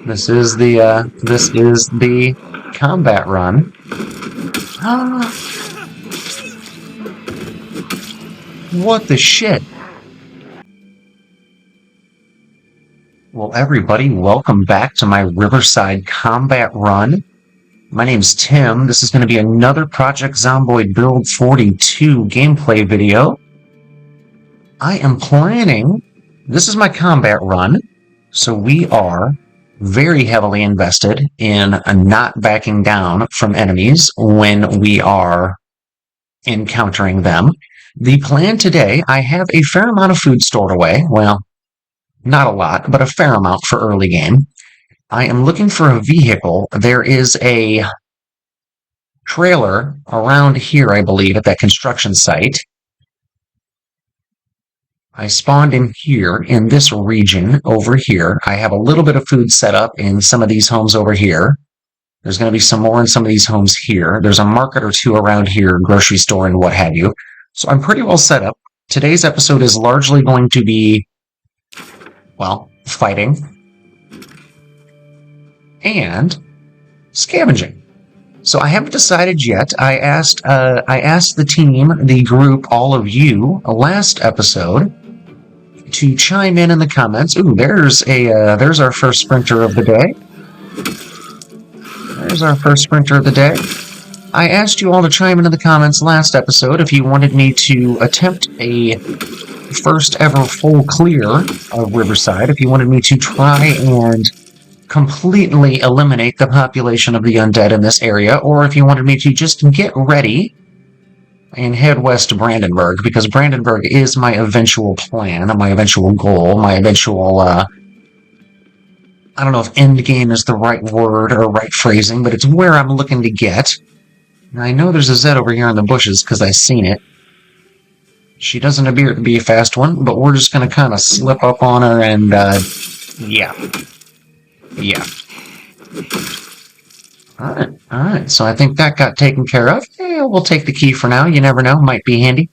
This is the combat run. Ah, what the shit? Well, everybody, welcome back to my Riverside combat run. My name's Tim. This is going to be another Project Zomboid Build 42 gameplay video. I am planning... This is my combat run, so we are very heavily invested in not backing down from enemies when we are encountering them. The plan today, I have a fair amount of food stored away. Well, not a lot, but a fair amount for early game. I am looking for a vehicle. There is a trailer around here, I believe, at that construction site. I spawned in here, in this region over here. I have a little bit of food set up in some of these homes over here. There's going to be some more in some of these homes here. There's a market or two around here, grocery store and what have you. So I'm pretty well set up. Today's episode is largely going to be, well, fighting and scavenging. So I haven't decided yet. I asked the team, the group, all of you, last episode to chime in the comments. Ooh, there's our first sprinter of the day. There's our first sprinter of the day. I asked you all to chime in the comments last episode if you wanted me to attempt a first ever full clear of Riverside, if you wanted me to try and completely eliminate the population of the undead in this area, or if you wanted me to just get ready and head west to Brandenburg, because Brandenburg is my eventual plan, my eventual goal, my eventual, I don't know if end game is the right word or right phrasing, but it's where I'm looking to get. Now, I know there's a Zed over here in the bushes because I've seen it. She doesn't appear to be a fast one, but we're just going to kind of slip up on her and, yeah. Yeah. Alright, so I think that got taken care of. Yeah, we'll take the key for now. You never know, might be handy.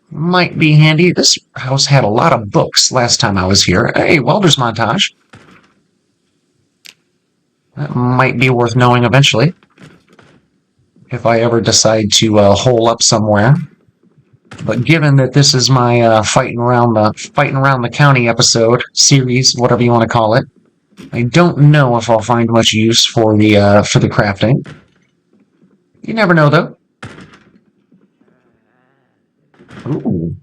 Might be handy. This house had a lot of books last time I was here. Hey, welder's montage. That might be worth knowing eventually. If I ever decide to hole up somewhere. But given that this is my fighting around the county episode, series, whatever you want to call it, I don't know if I'll find much use for the crafting. You never know, though. Ooh.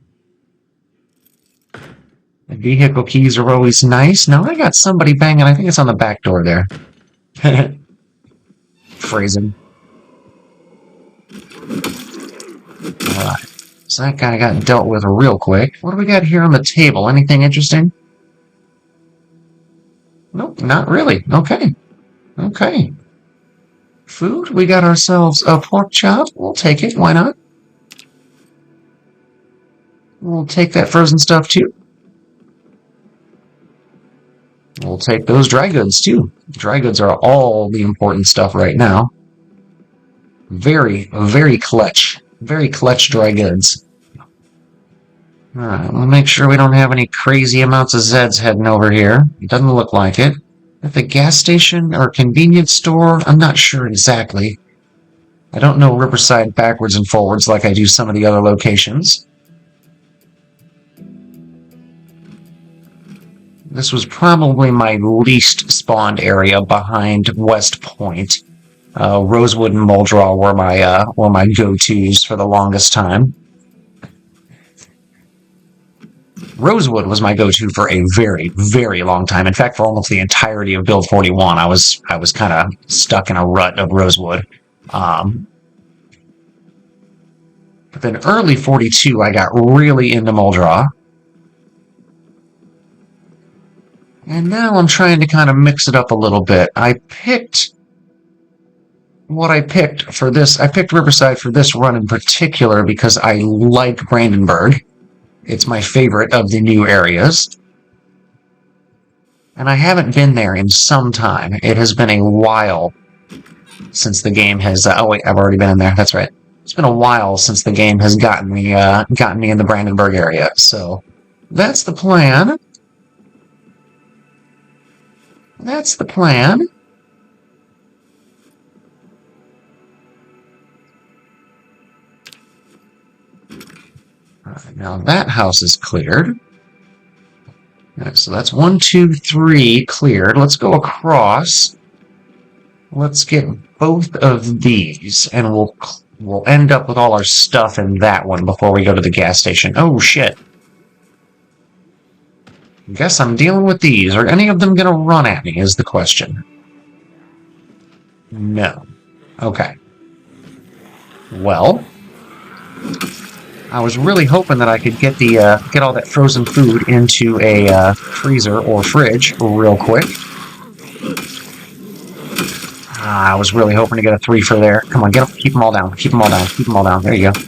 The vehicle keys are always nice. Now I got somebody banging. I think it's on the back door there. Phrasing. Alright. So that guy got dealt with real quick. What do we got here on the table? Anything interesting? Nope, not really. Okay. Okay. Food? We got ourselves a pork chop. We'll take it. Why not? We'll take that frozen stuff, too. We'll take those dry goods, too. Dry goods are all the important stuff right now. Very, very clutch. Very clutch dry goods. Alright, we'll make sure we don't have any crazy amounts of Zeds heading over here. It doesn't look like it. At the gas station or convenience store, I'm not sure exactly. I don't know Riverside backwards and forwards like I do some of the other locations. This was probably my least spawned area behind West Point. Rosewood and Muldraw were my go-tos for the longest time. Rosewood was my go-to for a very, very long time. In fact, for almost the entirety of Build 41, I was kind of stuck in a rut of Rosewood. But then early 42, I got really into Muldraw. And now I'm trying to kind of mix it up a little bit. I picked Riverside for this run in particular because I like Brandenburg. It's my favorite of the new areas. And I haven't been there in some time. It has been a while since the game has... oh wait, I've already been in there. That's right. It's been a while since the game has gotten me in the Brandenburg area. So That's the plan. That's the plan. Alright, now that house is cleared. Alright, so that's 1, 2, 3 cleared. Let's go across. Let's get both of these, and we'll end up with all our stuff in that one before we go to the gas station. Oh, shit. Guess I'm dealing with these. Are any of them going to run at me, is the question. No. Okay. Well, I was really hoping that I could get get all that frozen food into a freezer or fridge real quick. I was really hoping to get a 3 for there. Come on, get them, keep them all down. Keep them all down. Keep them all down. There you go.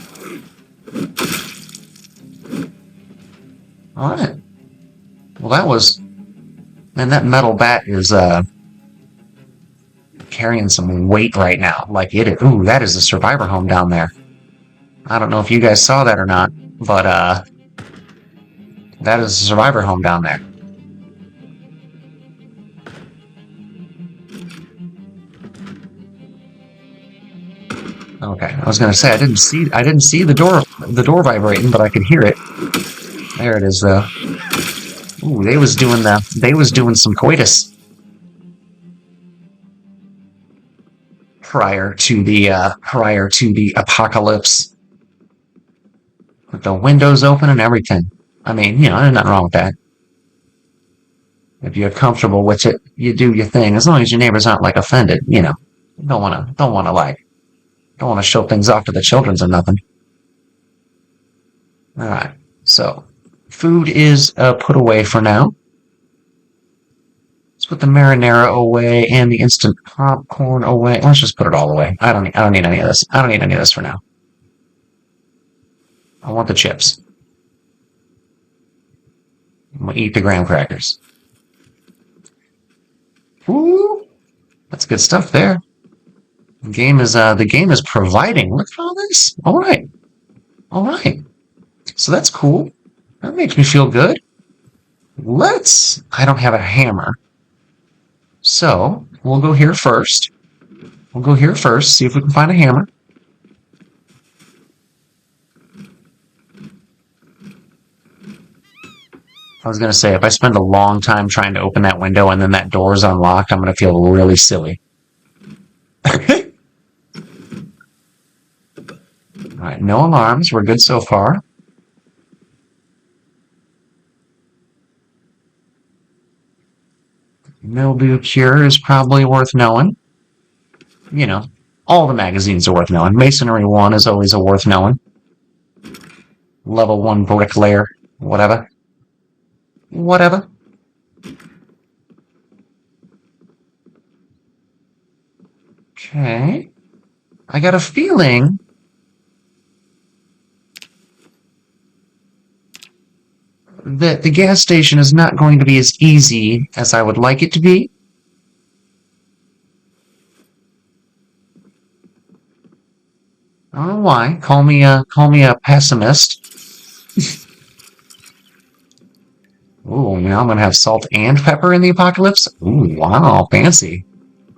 All right. Well, that was... Man, that metal bat is carrying some weight right now. Like it is. Ooh, that is a survivor home down there. I don't know if you guys saw that or not, but that is a survivor home down there. Okay, I was gonna say I didn't see the door vibrating, but I could hear it. There it is, though. Ooh, they was doing some coitus prior to the apocalypse, with the windows open and everything. I mean, you know, there's nothing wrong with that. If you're comfortable with it, you do your thing. As long as your neighbors aren't like offended, you know. Don't wanna show things off to the childrens or nothing. All right, so food is put away for now. Let's put the marinara away and the instant popcorn away. Let's just put it all away. I don't need any of this. I don't need any of this for now. I want the chips. I'm gonna eat the graham crackers. Ooh, that's good stuff there. The game is providing. Look at all this. All right. So that's cool. That makes me feel good. I don't have a hammer. So we'll go here first. See if we can find a hammer. I was going to say, if I spend a long time trying to open that window and then that door is unlocked, I'm going to feel really silly. Alright, no alarms. We're good so far. Mildew cure is probably worth knowing. You know, all the magazines are worth knowing. Masonry 1 is always a worth knowing. Level 1 bricklayer. Whatever. Okay. I got a feeling that the gas station is not going to be as easy as I would like it to be. I don't know why. Call me a pessimist. Ooh, now I'm gonna have salt and pepper in the apocalypse? Ooh, wow, fancy.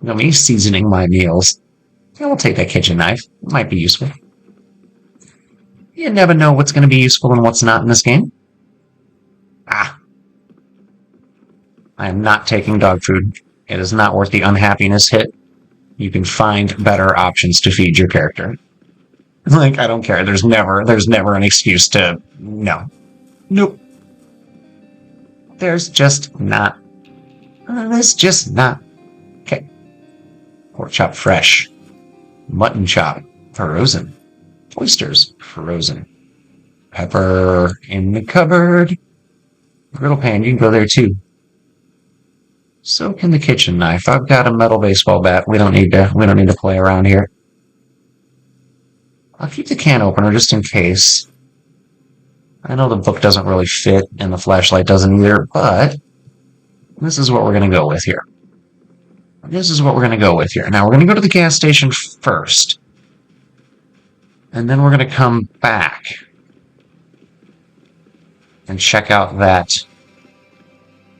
You know me seasoning my meals. Yeah, we'll take that kitchen knife. It might be useful. You never know what's going to be useful and what's not in this game. Ah. I am not taking dog food. It is not worth the unhappiness hit. You can find better options to feed your character. Like, I don't care. There's never an excuse to... No. Nope. There's just not. Okay. Pork chop fresh. Mutton chop frozen. Oysters frozen. Pepper in the cupboard. Griddle pan, you can go there too. So can the kitchen knife. I've got a metal baseball bat. We don't need to play around here. I'll keep the can opener just in case. I know the book doesn't really fit and the flashlight doesn't either, but this is what we're going to go with here. Now we're going to go to the gas station first. And then we're going to come back. and check out that...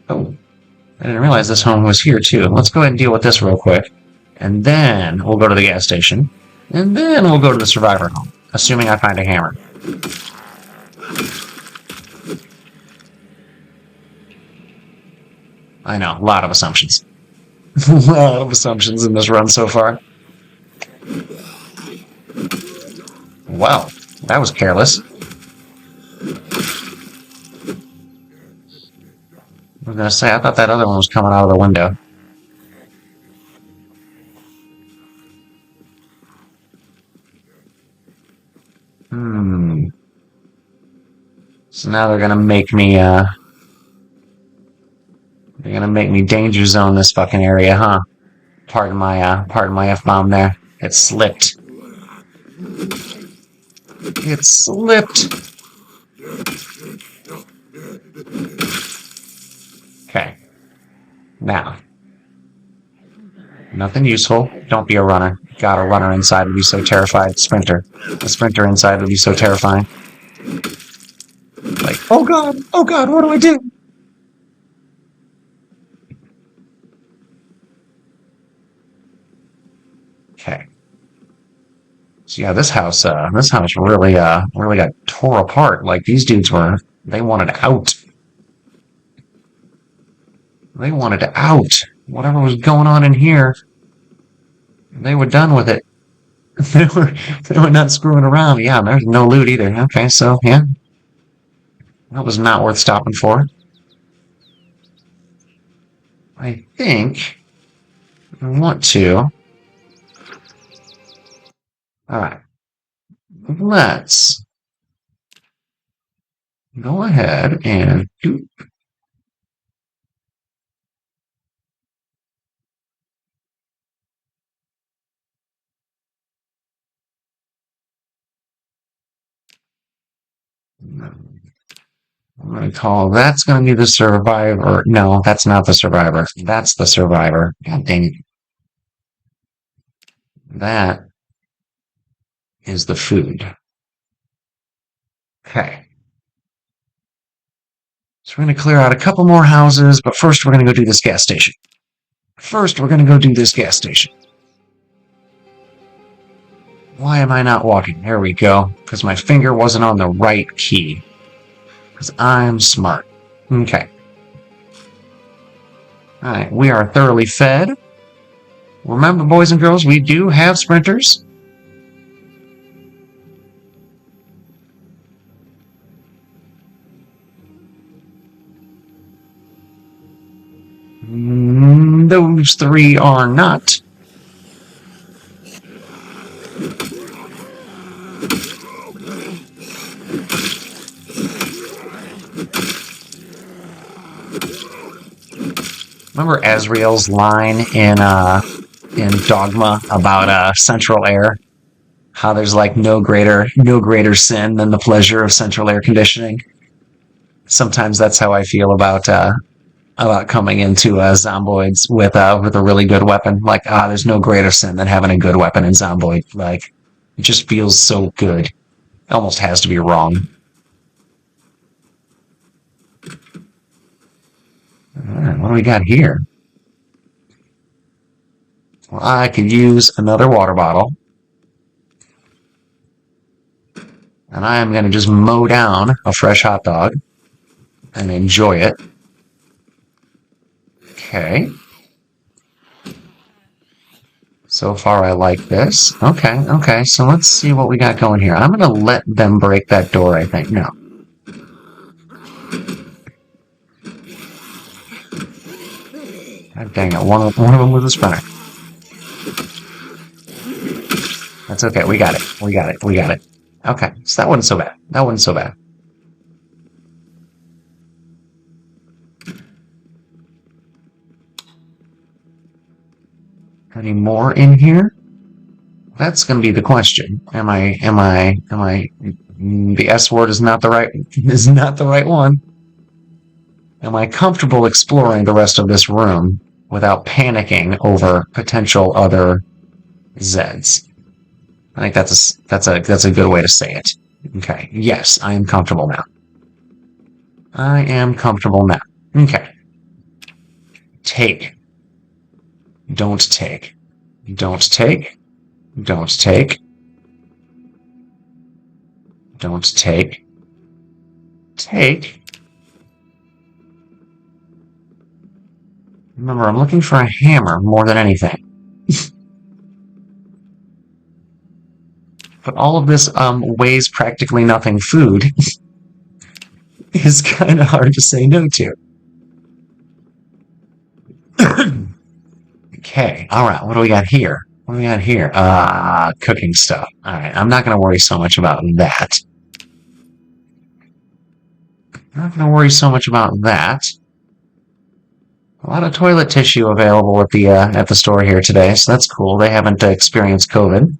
Oh, I didn't realize this home was here, too. Let's go ahead and deal with this real quick. And then we'll go to the gas station. And then we'll go to the survivor home, assuming I find a hammer. I know, a lot of assumptions. A lot of assumptions in this run so far. Wow, that was careless. I was gonna say, I thought that other one was coming out of the window. So now they're gonna make me, they're gonna make me danger zone this fucking area, huh? Pardon my F-bomb there. It slipped. It slipped. Okay. Now. Nothing useful. Don't be a runner. God, a runner inside would be so terrified. Sprinter. A sprinter inside would be so terrifying. Like, oh god, what do I do? Okay. So yeah, this house really got tore apart. Like, these dudes they wanted out. They wanted out. Whatever was going on in here, they were done with it. They were not screwing around. Yeah, there's no loot either. Okay, so yeah. That was not worth stopping for. I think I want to. Alright. Let's go ahead and do. I'm going to call that's going to be the survivor. No, that's not the survivor. That's the survivor. God dang it. That is the food. Okay. So we're going to clear out a couple more houses, but first we're going to go do this gas station. Why am I not walking? There we go. Because my finger wasn't on the right key. Because I'm smart. Okay. Alright, we are thoroughly fed. Remember, boys and girls, we do have sprinters. Those three are not. Remember Azrael's line in Dogma about central air? How there's like no greater sin than the pleasure of central air conditioning. Sometimes that's how I feel about coming into Zomboids with a really good weapon. Like, there's no greater sin than having a good weapon in Zomboid. Like, it just feels so good. It almost has to be wrong. Alright, what do we got here? Well, I could use another water bottle. And I am going to just mow down a fresh hot dog and enjoy it. Okay. So far, I like this. Okay, so let's see what we got going here. I'm going to let them break that door, I think. No. God dang it, one of them was a sprinter. That's okay, we got it. Okay, so that wasn't so bad. Any more in here? That's going to be the question. The S word is not the right one. Am I comfortable exploring the rest of this room without panicking over potential other Zeds? I think that's a good way to say it. Okay. Yes, I am comfortable now. I am comfortable now. Okay. Take. Don't take. Don't take. Don't take. Don't take. Take. Remember, I'm looking for a hammer more than anything. But all of this weighs practically nothing food is kind of hard to say no to. Okay, alright, what do we got here? What do we got here? Cooking stuff. Alright, I'm not going to worry so much about that. I'm not going to worry so much about that. A lot of toilet tissue available at the store here today, so that's cool. They haven't experienced COVID.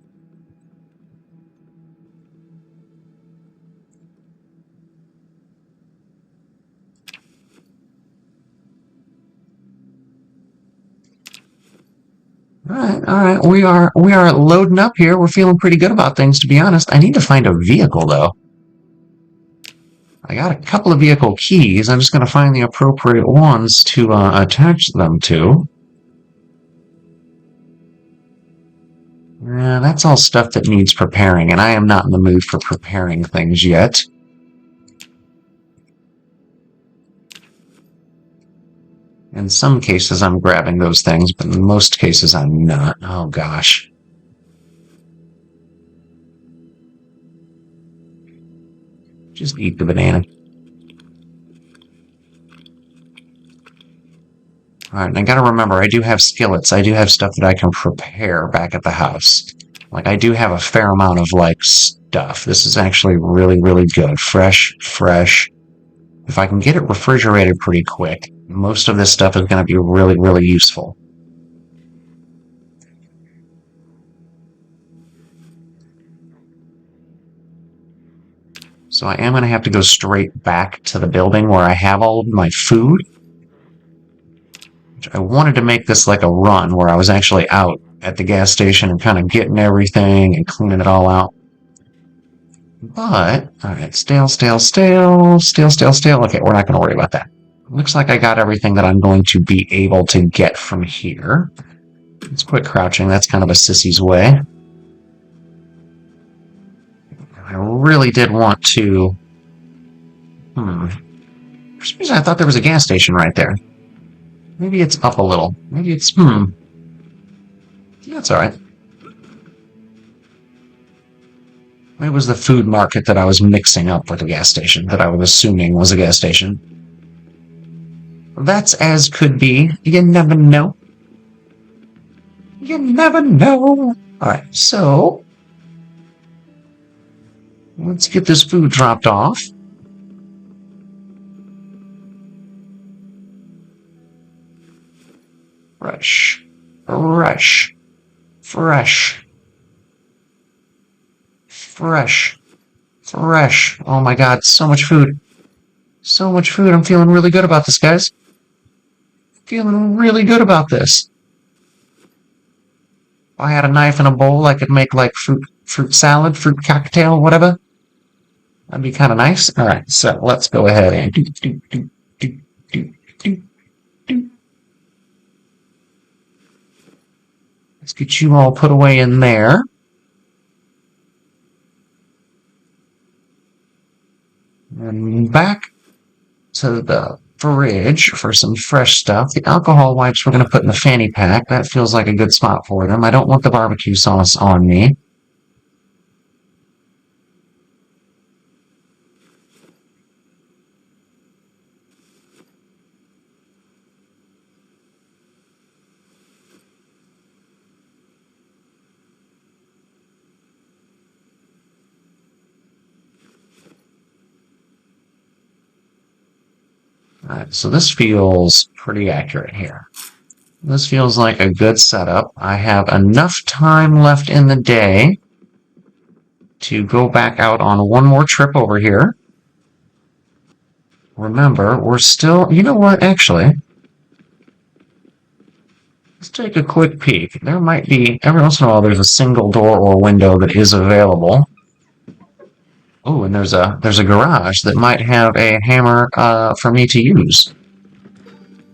All right. We are loading up here. We're feeling pretty good about things, to be honest. I need to find a vehicle though. I got a couple of vehicle keys. I'm just going to find the appropriate ones to attach them to. Yeah, that's all stuff that needs preparing, and I am not in the mood for preparing things yet. In some cases, I'm grabbing those things, but in most cases, I'm not. Oh, gosh. Just eat the banana. Alright, and I gotta remember, I do have skillets. I do have stuff that I can prepare back at the house. Like, I do have a fair amount of, like, stuff. This is actually really, really good. Fresh, fresh. If I can get it refrigerated pretty quick, most of this stuff is going to be really, really useful. So I am going to have to go straight back to the building where I have all of my food. I wanted to make this like a run where I was actually out at the gas station and kind of getting everything and cleaning it all out. But, alright, stale. Okay, we're not going to worry about that. Looks like I got everything that I'm going to be able to get from here. Let's quit crouching. That's kind of a sissy's way. I really did want to... For some reason I thought there was a gas station right there. Maybe it's up a little. Maybe it's... Yeah, that's alright. It was the food market that I was mixing up with a gas station, that I was assuming was a gas station. That's as could be. You never know. You never know. Alright, so... let's get this food dropped off. Fresh. Fresh. Fresh. Fresh. Fresh. Oh my god, so much food. So much food. I'm feeling really good about this, guys. Feeling really good about this. If I had a knife and a bowl, I could make like fruit salad, fruit cocktail, whatever. That'd be kind of nice. Alright, so let's go ahead and let's get you all put away in there. And back to the fridge for some fresh stuff. The alcohol wipes we're going to put in the fanny pack. That feels like a good spot for them. I don't want the barbecue sauce on me. Alright, so this feels pretty accurate here. This feels like a good setup. I have enough time left in the day to go back out on one more trip over here. Remember, we're still... you know what, actually? Let's take a quick peek. There might be... every once in a while there's a single door or window that is available. Oh, and there's a garage that might have a hammer for me to use.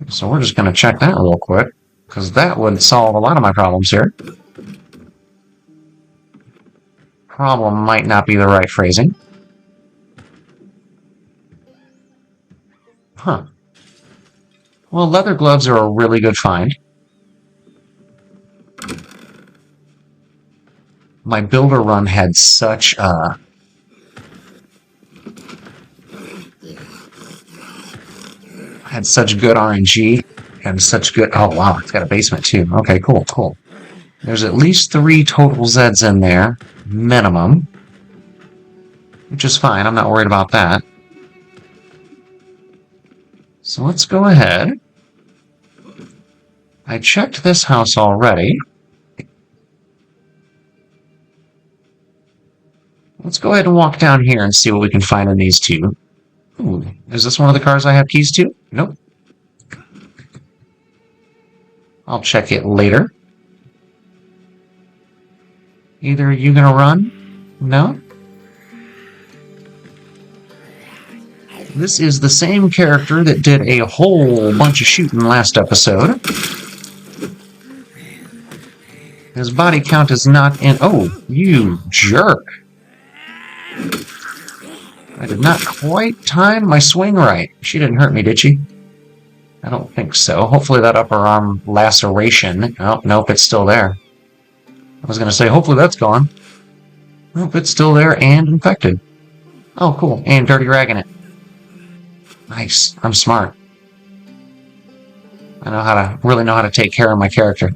So we're just going to check that real quick, because that would solve a lot of my problems here. Problem might not be the right phrasing. Huh. Well, leather gloves are a really good find. My builder run had such good RNG and such good. Oh wow, it's got a basement too. Okay, cool, cool. There's at least 3 total Zeds in there, minimum, which is fine. I'm not worried about that. So let's go ahead. I checked this house already. Let's go ahead and walk down here and see what we can find in these 2. Ooh, is this one of the cars I have keys to? Nope. I'll check it later. Either you gonna run? No? This is the same character that did a whole bunch of shooting last episode. His body count is not in... Oh, you jerk. I did not quite time my swing right. She didn't hurt me, did she? I don't think so. Hopefully that upper arm laceration... Oh, nope, it's still there. I was going to say, hopefully that's gone. Nope, it's still there and infected. Oh, cool. And dirty ragging it. Nice. I'm smart. I really know how to take care of my character.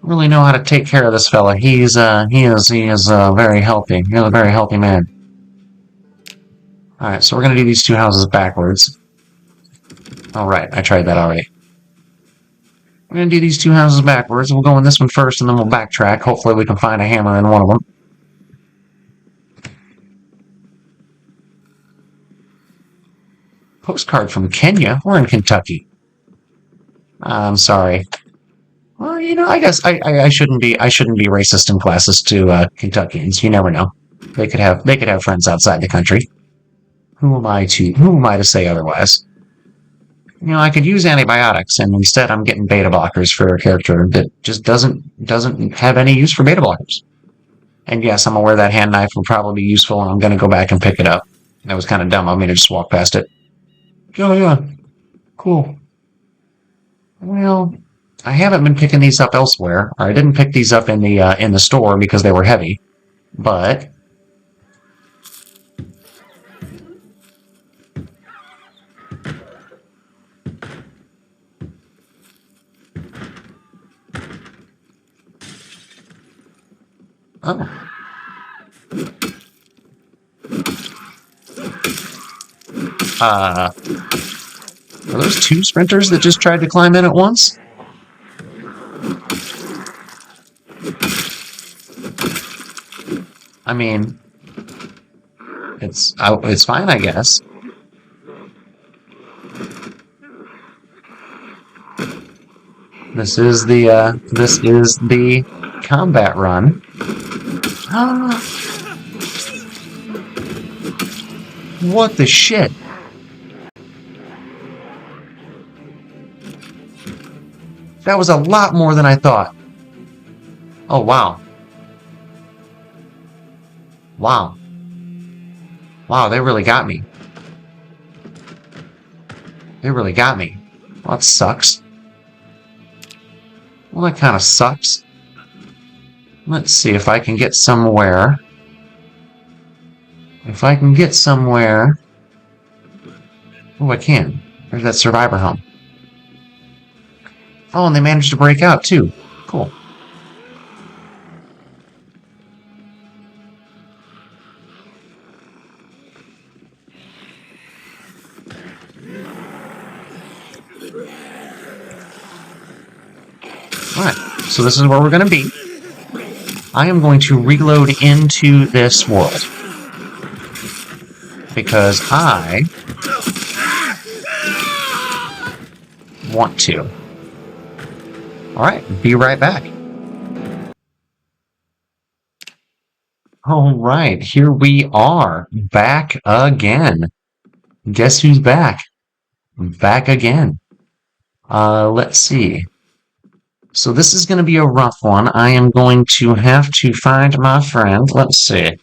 Really know how to take care of this fella. He is very healthy. He's a very healthy man. Alright, so we're going to do these 2 houses backwards. Alright, I tried that already. We're going to do these 2 houses backwards. We'll go in this one first, and then we'll backtrack. Hopefully we can find a hammer in one of them. Postcard from Kenya? We're in Kentucky. I'm sorry. Well, you know, I guess I shouldn't be racist and classist to Kentuckians. You never know. They could have friends outside the country. Who am I to say otherwise? You know, I could use antibiotics, and instead I'm getting beta blockers for a character that just doesn't have any use for beta blockers. And yes, I'm aware that hand knife will probably be useful, and I'm going to go back and pick it up. That was kind of dumb of me to just walk past it. Oh yeah, cool. Well, I haven't been picking these up elsewhere. Or I didn't pick these up in the store because they were heavy, but oh. Are those 2 sprinters that just tried to climb in at once? I mean, it's fine, I guess. This is the combat run. What the shit? That was a lot more than I thought. Oh, wow. Wow. Wow, they really got me. They really got me. Well, that sucks. Well, that kind of sucks. Let's see if I can get somewhere. If I can get somewhere... Oh, I can. There's that survivor home. Oh, and they managed to break out, too. Cool. Alright, so this is where we're going to be. I am going to reload into this world. Because I want to. Alright, be right back. All right, here we are, back again. Guess who's back? Back again. Let's see. So this is going to be a rough one. I am going to have to find my friend. Let's see.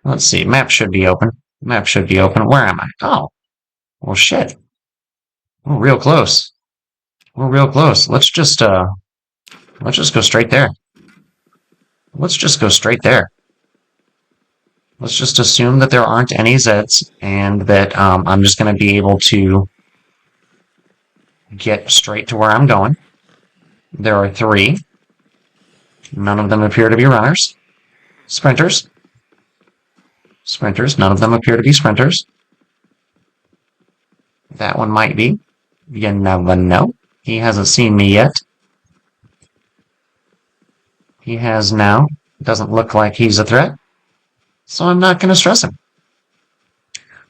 Let's see. Map should be open. Map should be open. Where am I? Oh, well, shit. We're real close. We're real close. Let's just go straight there. Let's just go straight there. Let's just assume that there aren't any Zeds and that I'm just going to be able to get straight to where I'm going. There are 3. None of them appear to be runners. Sprinters. Sprinters. None of them appear to be sprinters. That one might be. You never know. He hasn't seen me yet. He has now. Doesn't look like he's a threat. So I'm not going to stress him.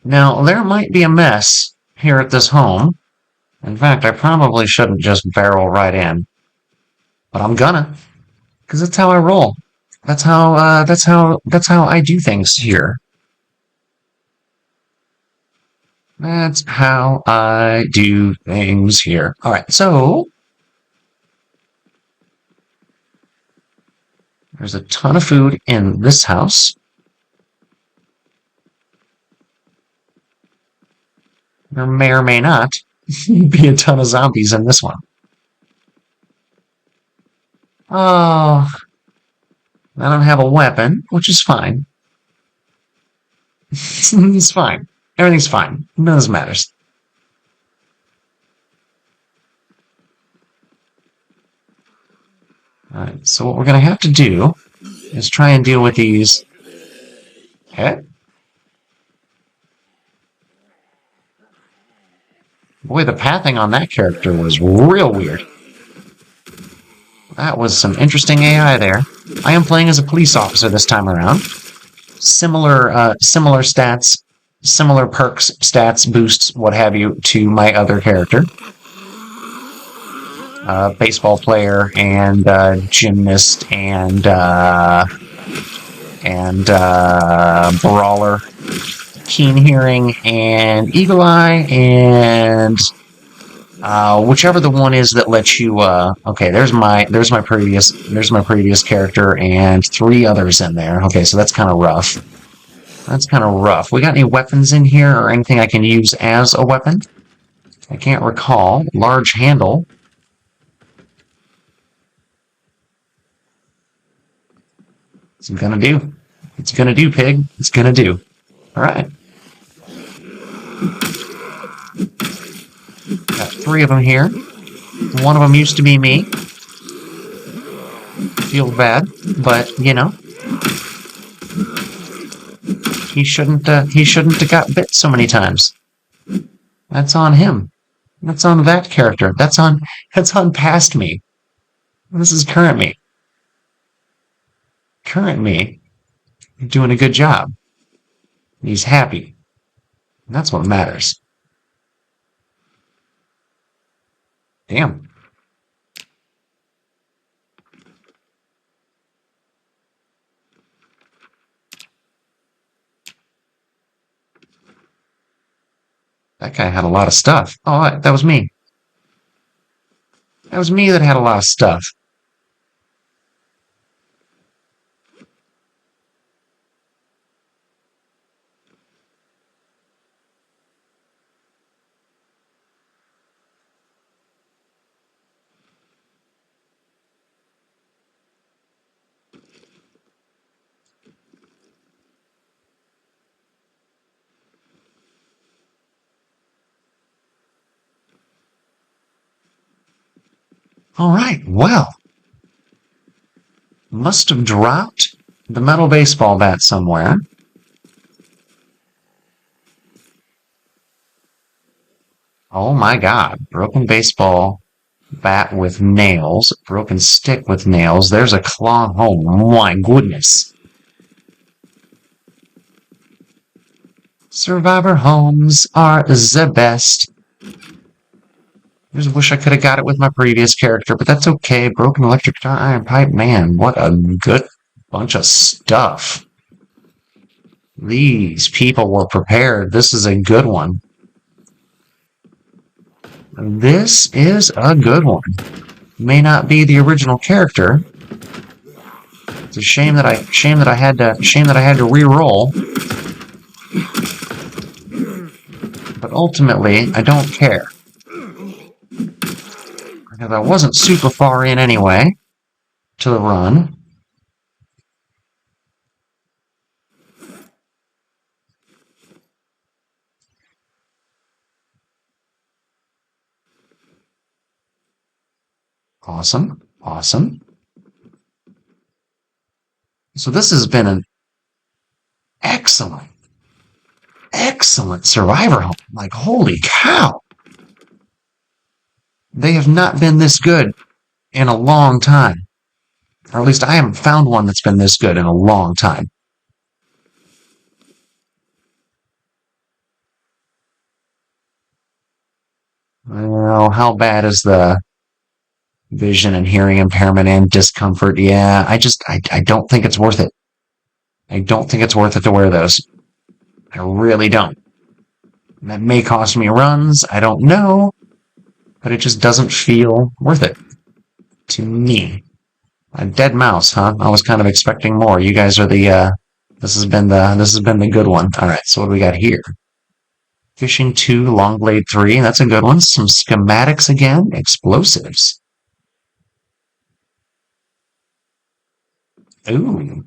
Now, there might be a mess here at this home. In fact, I probably shouldn't just barrel right in. But I'm gonna. Because that's how I roll. That's how I do things here. That's how I do things here. Alright, so there's a ton of food in this house. There may or may not be a ton of zombies in this one. Oh, I don't have a weapon, which is fine. It's fine. Everything's fine. None of this matters. Alright, so what we're going to have to do is try and deal with these. Okay. Boy, the pathing on that character was real weird. That was some interesting AI there. I am playing as a police officer this time around. Similar stats, similar perks, stats, boosts, what have you, to my other character. Baseball player and gymnast and brawler, keen hearing and eagle eye and whichever the one is that lets you. Okay, there's my previous character and 3 others in there. Okay, so that's kind of rough. That's kind of rough. We got any weapons in here or anything I can use as a weapon? I can't recall. Large handle. It's gonna do. It's gonna do, pig. It's gonna do. Alright. Got 3 of them here. One of them used to be me. Feel bad, but, you know. He shouldn't have got bit so many times. That's on him. That's on that character. That's on past me. This is current me. Current me doing a good job. He's happy. And that's what matters. Damn. That guy had a lot of stuff. Oh, that was me. That was me that had a lot of stuff. All right, well. Must have dropped the metal baseball bat somewhere. Oh my god. Broken baseball bat with nails. Broken stick with nails. There's a claw. Oh my goodness. Survivor homes are the best. I just wish I could have got it with my previous character, but that's okay. Broken electric guitar, iron pipe, man, what a good bunch of stuff. These people were prepared. This is a good one. This is a good one. May not be the original character. It's a shame that I had to re-roll. But ultimately, I don't care. Because I wasn't super far in anyway to the run. Awesome. Awesome. So this has been an excellent survivor home. Like, holy cow. They have not been this good in a long time. Or at least I haven't found one that's been this good in a long time. Well, how bad is the vision and hearing impairment and discomfort? Yeah, I don't think it's worth it. I don't think it's worth it to wear those. I really don't. That may cost me runs, I don't know, but it just doesn't feel worth it to me. A dead mouse, huh? I was kind of expecting more. You guys are the this has been the good one. All right, so what do we got here? Fishing 2, Longblade 3, that's a good one. Some schematics again, explosives. Ooh.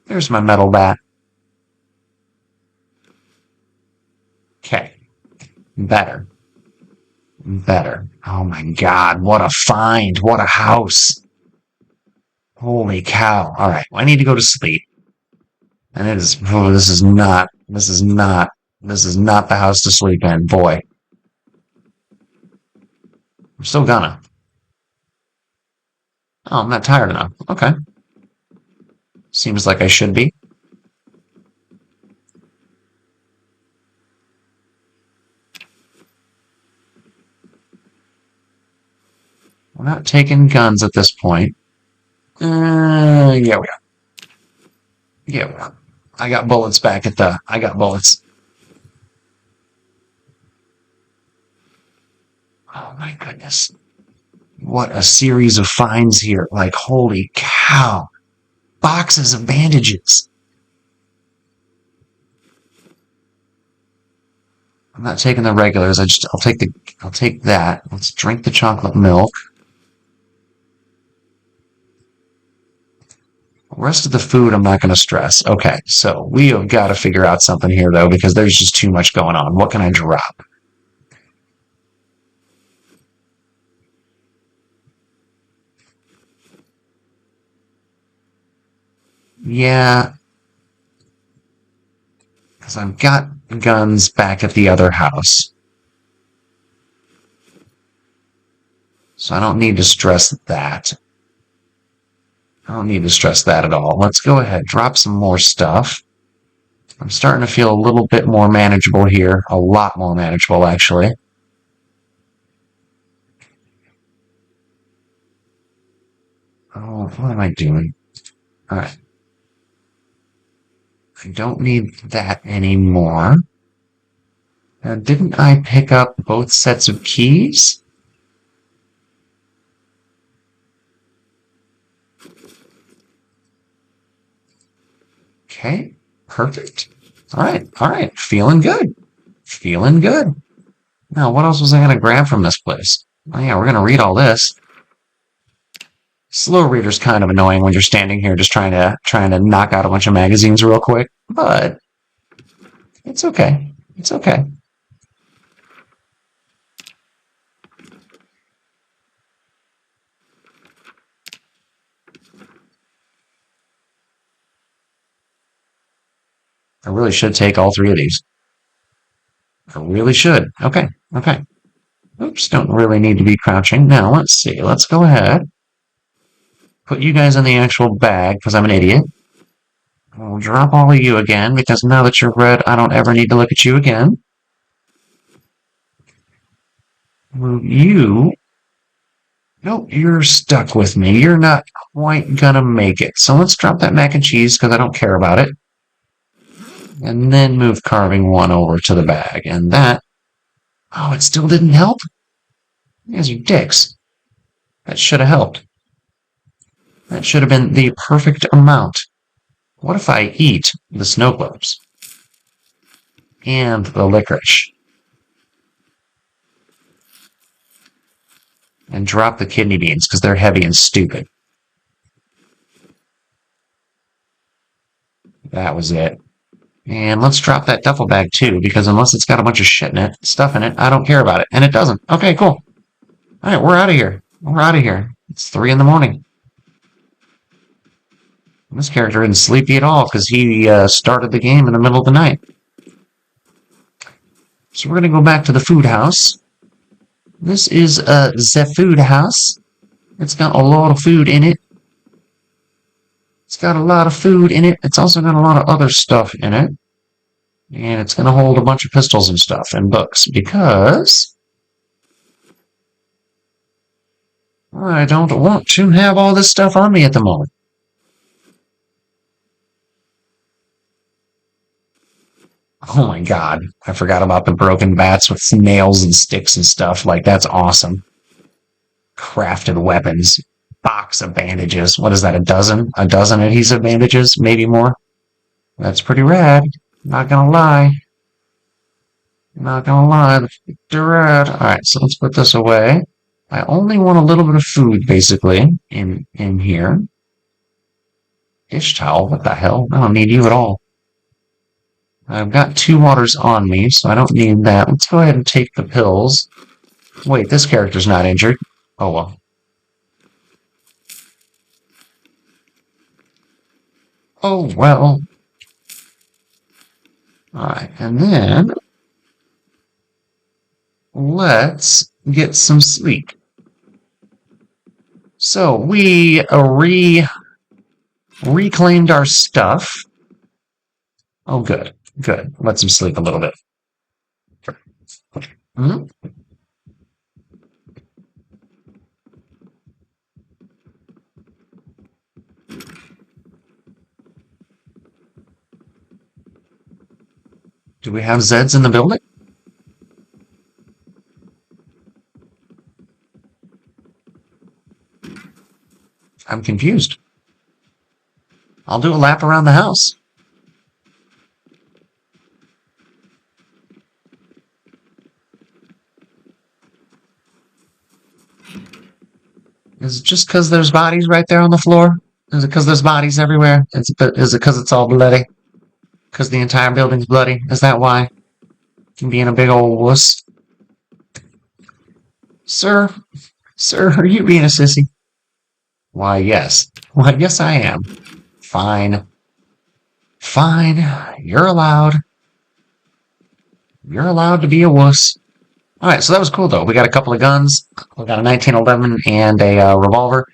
There's my metal bat. Okay. Better. Oh my god, what a find. What a house. Holy cow. Alright, well, I need to go to sleep. And it is, oh, this is not the house to sleep in, boy. I'm still gonna. Oh, I'm not tired enough. Okay. Seems like I should be. We're not taking guns at this point. Yeah, we are. Yeah, we are. I got bullets back at the... I got bullets. Oh my goodness. What a series of finds here. Like, holy cow. Boxes of bandages. I'm not taking the regulars. I'll take that. Let's drink the chocolate milk. The rest of the food I'm not going to stress. Okay, so we have got to figure out something here, though, because there's just too much going on. What can I drop? Yeah, because I've got guns back at the other house. So I don't need to stress that. I don't need to stress that at all. Let's go ahead, drop some more stuff. I'm starting to feel a little bit more manageable here. A lot more manageable, actually. Oh, what am I doing? Alright. I don't need that anymore. Now, didn't I pick up both sets of keys? Okay, perfect. Alright. Feeling good. Feeling good. Now, what else was I going to grab from this place? Oh yeah, we're going to read all this. Slow reader's kind of annoying when you're standing here just trying to knock out a bunch of magazines real quick, but it's okay. It's okay. I really should take all 3 of these. I really should. Okay. Oops, don't really need to be crouching. Now, let's see. Let's go ahead. Put you guys in the actual bag, because I'm an idiot. I'll drop all of you again, because now that you're red, I don't ever need to look at you again. Move you Nope, you're stuck with me. You're not quite gonna make it. So let's drop that mac and cheese because I don't care about it. And then move carving 1 over to the bag. And that... Oh, it still didn't help? You guys are dicks. That should have helped. That should have been the perfect amount. What if I eat the snow globes? And the licorice? And drop the kidney beans because they're heavy and stupid. That was it. And let's drop that duffel bag too, because unless it's got a bunch of shit in it, stuff in it, I don't care about it. And it doesn't. Okay, cool. Alright, we're out of here. We're out of here. It's 3 in the morning. This character isn't sleepy at all because he started the game in the middle of the night. So we're going to go back to the food house. This is the food house. It's got a lot of food in it. It's got a lot of food in it. It's also got a lot of other stuff in it. And it's going to hold a bunch of pistols and stuff and books because I don't want to have all this stuff on me at the moment. Oh my god, I forgot about the broken bats with nails and sticks and stuff. Like, that's awesome. Crafted weapons. Box of bandages. What is that, a dozen? A dozen adhesive bandages? Maybe more? That's pretty rad. Not gonna lie. Not gonna lie. That's pretty rad. Alright, so let's put this away. I only want a little bit of food, basically, in here. Dish towel? What the hell? I don't need you at all. I've got 2 waters on me, so I don't need that. Let's go ahead and take the pills. Wait, this character's not injured. Oh well. Oh well. Alright, and then let's get some sleep. So we reclaimed our stuff. Oh, good. Good. Let him sleep a little bit. Hmm? Do we have Zeds in the building? I'm confused. I'll do a lap around the house. Is it just because there's bodies right there on the floor? Is it because there's bodies everywhere? Is it because it's all bloody? Because the entire building's bloody? Is that why? Being a big old wuss? Sir? Sir, are you being a sissy? Why, yes. Why, yes, I am. Fine. Fine. You're allowed. You're allowed to be a wuss. Alright, so that was cool, though. We got a couple of guns. We got a 1911 and a revolver.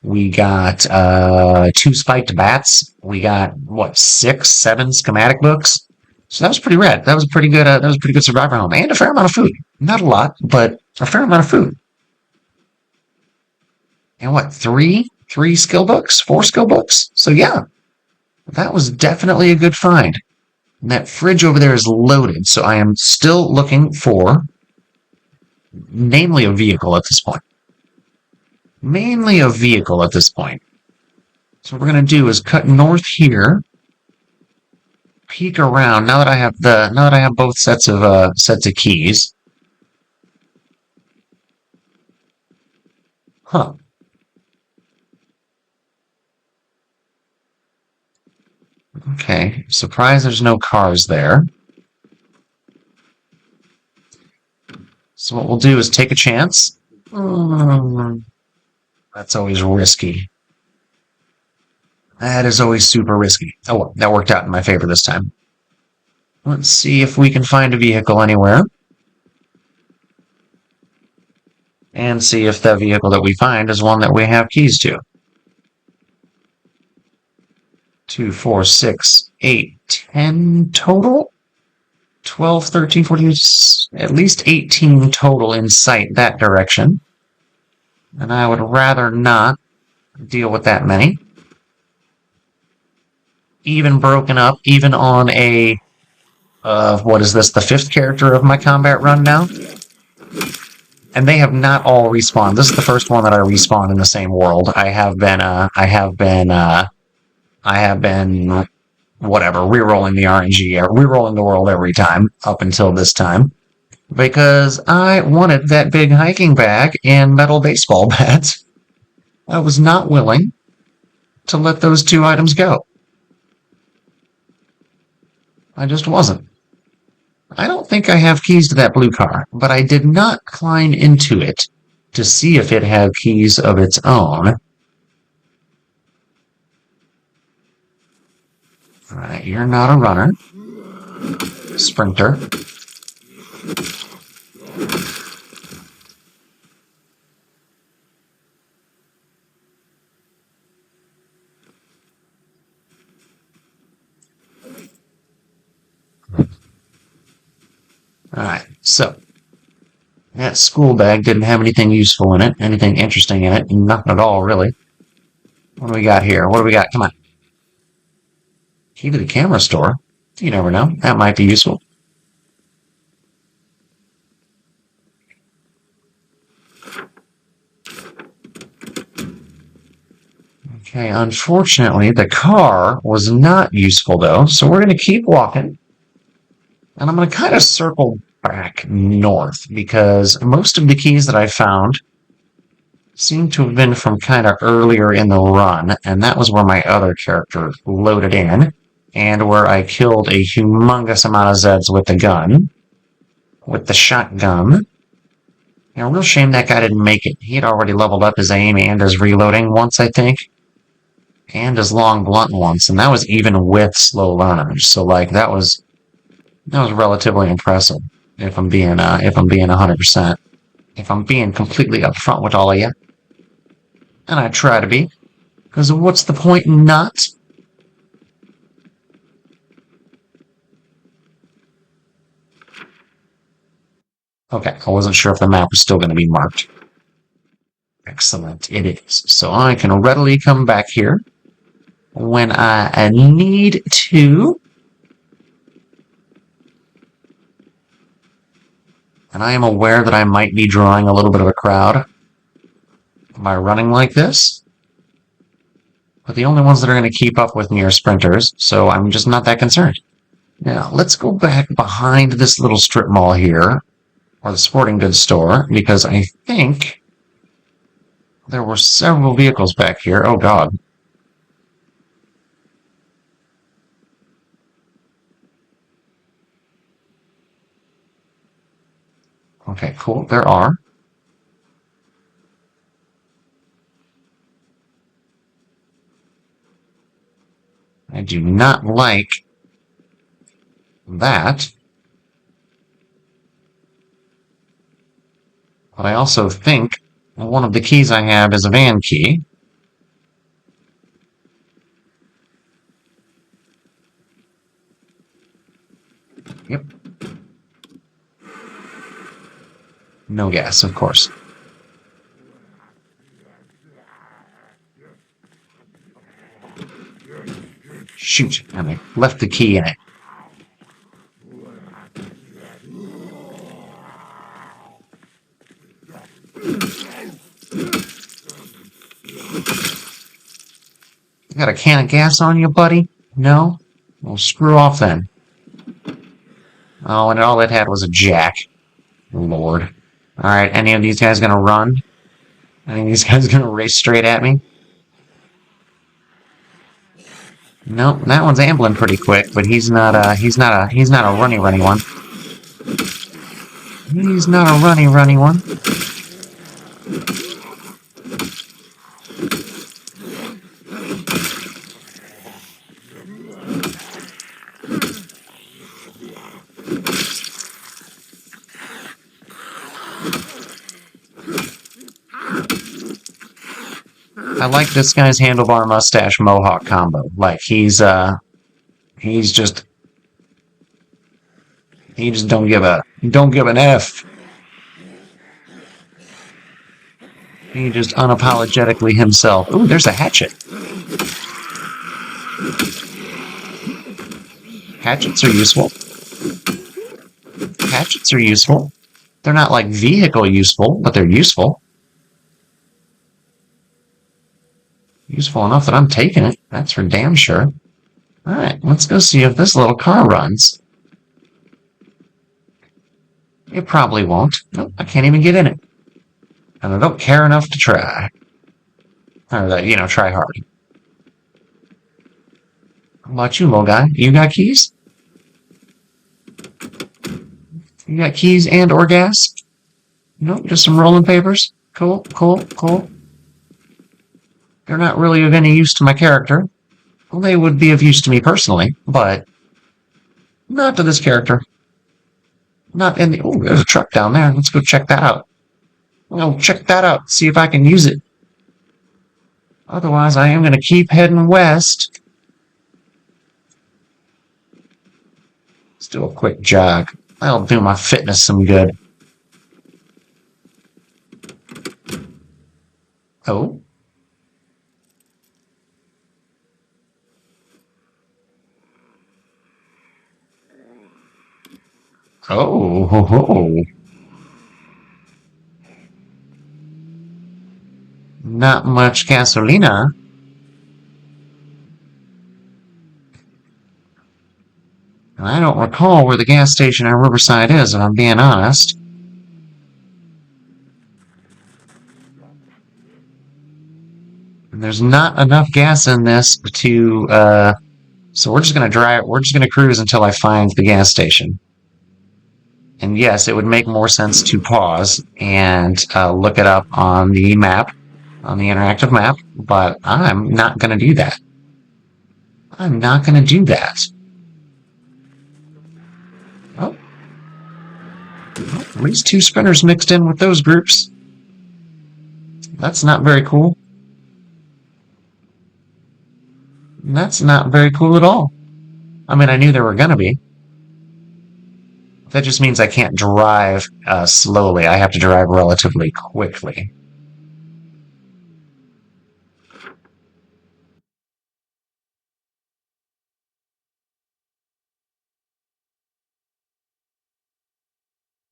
We got 2 spiked bats. We got, what, 6, 7 schematic books? So that was pretty rad. That was a pretty good survivor home. And a fair amount of food. Not a lot, but a fair amount of food. And what, 3 skill books? 4 skill books? So yeah, that was definitely a good find. And that fridge over there is loaded, so I am still looking for, namely a vehicle at this point. Mainly a vehicle at this point. So what we're going to do is cut north here, peek around. Now that I have both sets of keys. Huh. Okay, surprised there's no cars there. So what we'll do is take a chance. That's always risky. That is always super risky. Oh well, that worked out in my favor this time. Let's see if we can find a vehicle anywhere. And see if the vehicle that we find is one that we have keys to. 2, 4, 6, 8, 10 total? 12, 13, 14, at least 18 total in sight that direction. And I would rather not deal with that many. Even broken up, even on a, what is this, the 5th character of my combat run now? And they have not all respawned. This is the first one that I respawned in the same world. I have been, whatever, re-rolling the RNG, re-rolling the world every time, up until this time. Because I wanted that big hiking bag and metal baseball bat. I was not willing to let those 2 items go. I just wasn't. I don't think I have keys to that blue car, but I did not climb into it to see if it had keys of its own. Alright, you're not a runner. Sprinter. Alright, so that school bag didn't have anything useful in it, anything interesting in it, nothing at all, really. What do we got here? What do we got? Come on. Key to the camera store. You never know. That might be useful. Okay, unfortunately, the car was not useful, though, so we're going to keep walking. And I'm going to kind of circle back north, because most of the keys that I found seem to have been from kind of earlier in the run, and that was where my other character loaded in, and where I killed a humongous amount of Zeds with the gun, with the shotgun. You know, real shame that guy didn't make it. He had already leveled up his aim and his reloading once, I think, and his long blunt once, and that was even with slow learners. So, like, that was relatively impressive. If I'm being 100%, if I'm being completely upfront with all of you, and I try to be, because what's the point in not? Okay, I wasn't sure if the map was still going to be marked. Excellent, it is. So I can readily come back here when I need to. And I am aware that I might be drawing a little bit of a crowd by running like this. But the only ones that are going to keep up with me are sprinters, so I'm just not that concerned. Now, let's go back behind this little strip mall here, or the sporting goods store, because I think there were several vehicles back here. Oh, God. Okay, cool. There are. I do not like that. But I also think one of the keys I have is a van key. Yep. No gas, of course. Shoot, and I left the key in it. You got a can of gas on you, buddy? No? Well, screw off then. Oh, and all it had was a jack. Lord. Alright, any of these guys gonna run? Any of these guys gonna race straight at me? Nope, that one's ambling pretty quick, but he's not a runny one. He's not a runny one. I like this guy's handlebar mustache mohawk combo. Like he just don't give an F. He just unapologetically himself. Ooh, there's a hatchet. Hatchets are useful. Hatchets are useful. They're not like vehicle useful, but they're useful. Useful enough that I'm taking it. That's for damn sure. Alright, let's go see if this little car runs. It probably won't. Nope, I can't even get in it. And I don't care enough to try. Or, try hard. How about you, little guy? You got keys? You got keys and or gas? Nope, just some rolling papers. Cool, cool, cool. They're not really of any use to my character. Well, they would be of use to me personally, but not to this character. Not in the... Oh, there's a truck down there. Let's go check that out. I'll check that out, see if I can use it. Otherwise, I am going to keep heading west. Let's do a quick jog. That'll do my fitness some good. Oh. Oh, ho, ho. Not much gasolina. I don't recall where the gas station in Riverside is, if I'm being honest. And there's not enough gas in this to, so we're just gonna drive, we're just gonna cruise until I find the gas station. And yes, it would make more sense to pause and look it up on the map, on the interactive map, but I'm not gonna do that. I'm not gonna do that. Oh. Well, at least 2 spinners mixed in with those groups. That's not very cool. That's not very cool at all. I mean, I knew there were gonna be. That just means I can't drive slowly. I have to drive relatively quickly.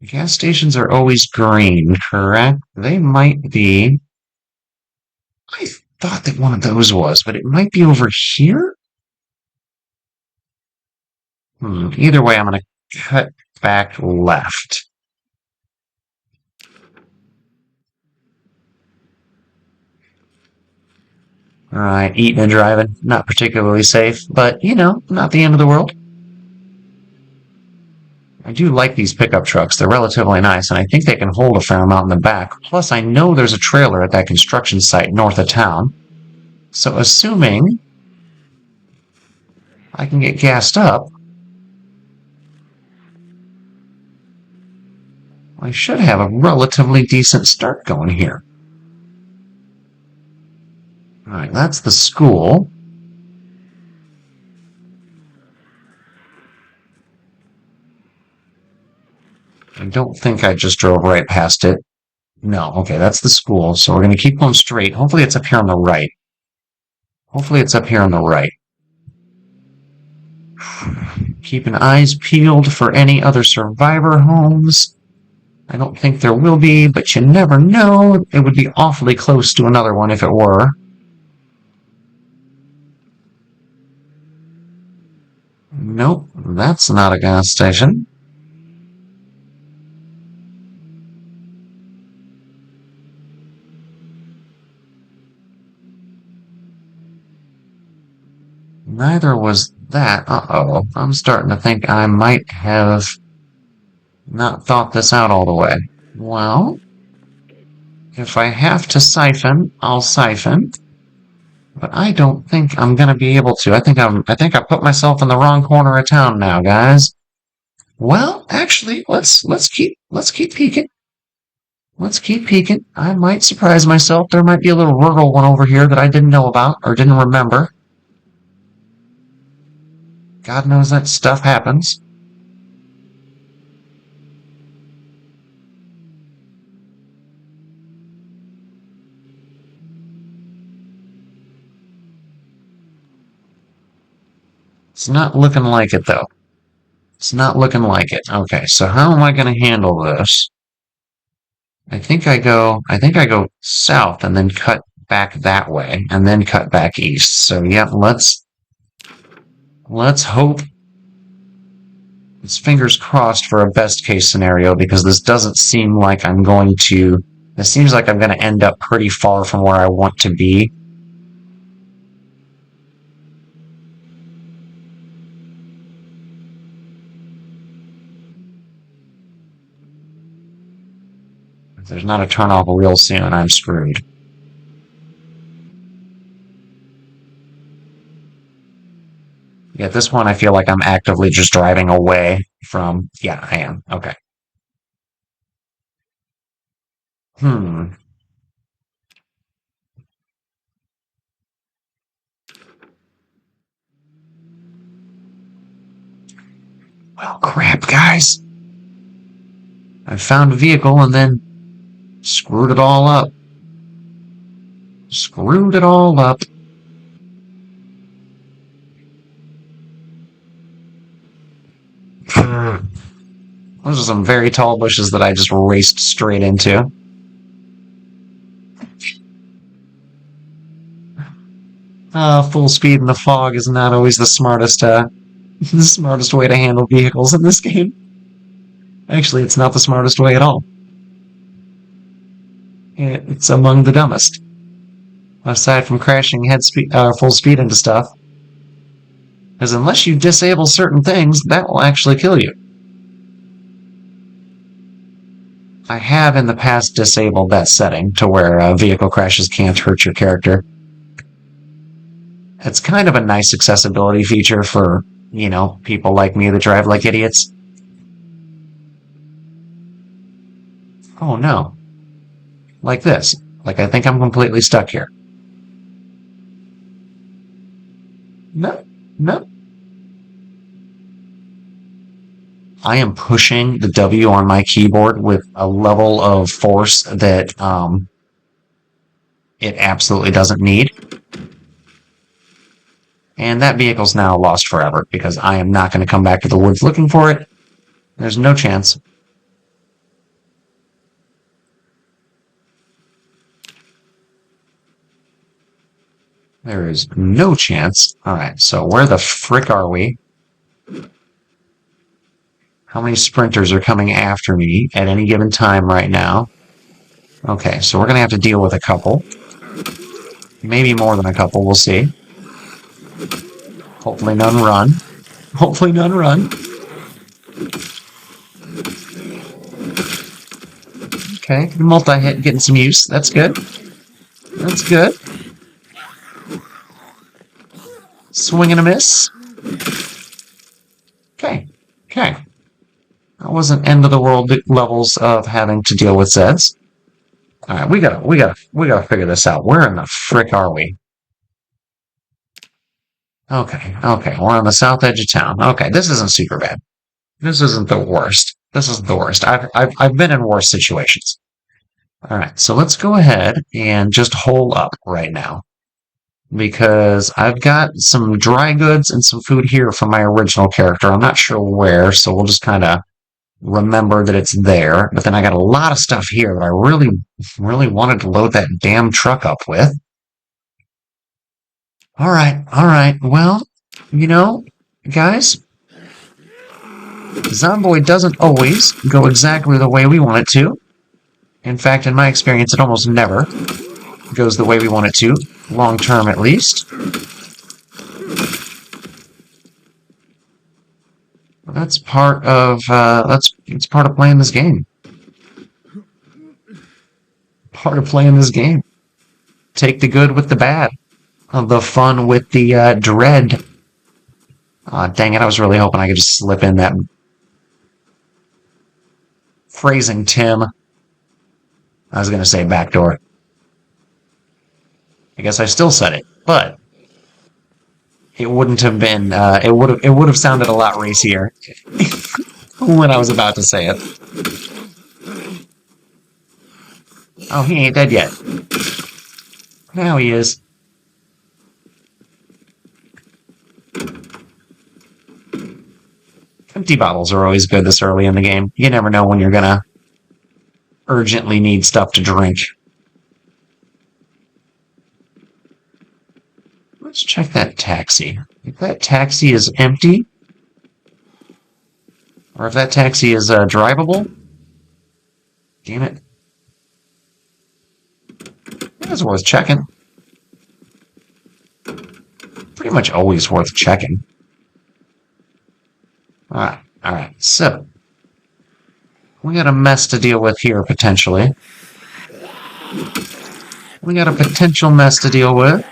Gas stations are always green, correct? They might be. I thought that one of those was, but it might be over here? Either way, I'm going to cut back left. Alright, eating and driving. Not particularly safe, but, not the end of the world. I do like these pickup trucks. They're relatively nice, and I think they can hold a fair amount in the back. Plus, I know there's a trailer at that construction site north of town. So, assuming I can get gassed up, I should have a relatively decent start going here. Alright, that's the school. I don't think I just drove right past it. No, okay, that's the school, so we're going to keep going straight. Hopefully it's up here on the right. Hopefully it's up here on the right. Keeping eyes peeled for any other survivor homes. I don't think there will be, but you never know. It would be awfully close to another one if it were. Nope, that's not a gas station. Neither was that. Uh-oh, I'm starting to think I might have not thought this out all the way. Well, if I have to siphon, I'll siphon. But I don't think I'm gonna be able to. I think I put myself in the wrong corner of town now, guys. Well, actually, let's keep peeking. Let's keep peeking. I might surprise myself. There might be a little rural one over here that I didn't know about or didn't remember. God knows that stuff happens. It's not looking like it, though. It's not looking like it. Okay, so how am I going to handle this? I think I go south and then cut back that way and then cut back east. So yeah, let's hope it's fingers crossed for a best case scenario because this doesn't seem like this seems like I'm going to end up pretty far from where I want to be. If there's not a turnoff real soon, I'm screwed. Yeah, at this point, I feel like I'm actively just driving away from. Yeah, I am. Okay. Hmm. Well, crap, guys. I found a vehicle and then screwed it all up. Screwed it all up. Those are some very tall bushes that I just raced straight into. Full speed in the fog is not always the smartest, the smartest way to handle vehicles in this game. Actually, it's not the smartest way at all. It's among the dumbest. Aside from crashing full speed into stuff. Because unless you disable certain things, that will actually kill you. I have in the past disabled that setting to where vehicle crashes can't hurt your character. It's kind of a nice accessibility feature for, people like me that drive like idiots. Oh no. Like this. Like I think I'm completely stuck here. No, no. I am pushing the W on my keyboard with a level of force that it absolutely doesn't need. And that vehicle's now lost forever because I am not going to come back to the woods looking for it. There's no chance. There is no chance. Alright, so where the frick are we? How many sprinters are coming after me at any given time right now? Okay, so we're going to have to deal with a couple. Maybe more than a couple, we'll see. Hopefully none run. Hopefully none run. Okay, multi-hit getting some use. That's good. That's good. Swing and a miss. Okay, okay. That wasn't end of the world levels of having to deal with Zeds. Alright, we gotta figure this out. Where in the frick are we? Okay, we're on the south edge of town. Okay, this isn't super bad. This isn't the worst. This isn't the worst. I've been in worse situations. Alright, so let's go ahead and just hole up right now. Because I've got some dry goods and some food here from my original character. I'm not sure where, so we'll just kind of remember that it's there. But then I got a lot of stuff here that I really, really wanted to load that damn truck up with. All right. Well, guys, Zomboid doesn't always go exactly the way we want it to. In fact, in my experience, it almost never goes the way we want it to, long term at least. That's part of it's part of playing this game. Part of playing this game. Take the good with the bad. The fun with the dread. Dang it, I was really hoping I could just slip in that phrasing, Tim. I was going to say backdoor. I guess I still said it, but it wouldn't have been. It would have sounded a lot racier when I was about to say it. Oh, he ain't dead yet. Now he is. Empty bottles are always good this early in the game. You never know when you're gonna urgently need stuff to drink. Let's check that taxi. If that taxi is empty, or if that taxi is drivable, damn it. It's worth checking. Pretty much always worth checking. Alright, so we got a mess to deal with here, potentially. We got a potential mess to deal with.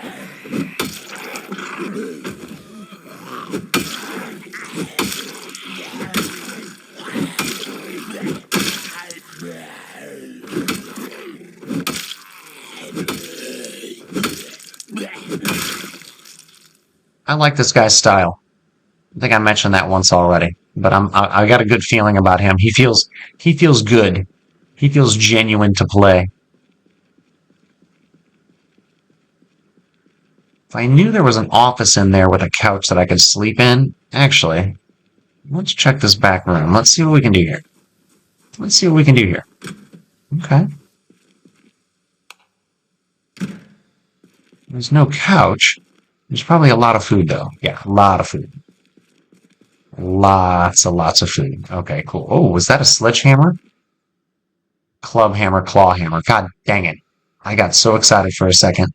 I like this guy's style. I think I mentioned that once already, but I got a good feeling about him. He feels good. He feels genuine to play. If I knew there was an office in there with a couch that I could sleep in, actually, let's check this back room. Let's see what we can do here. Okay. There's no couch. There's probably a lot of food, though. Yeah, a lot of food. Lots of food. Okay, cool. Oh, was that a sledgehammer? Club hammer, claw hammer. God dang it. I got so excited for a second.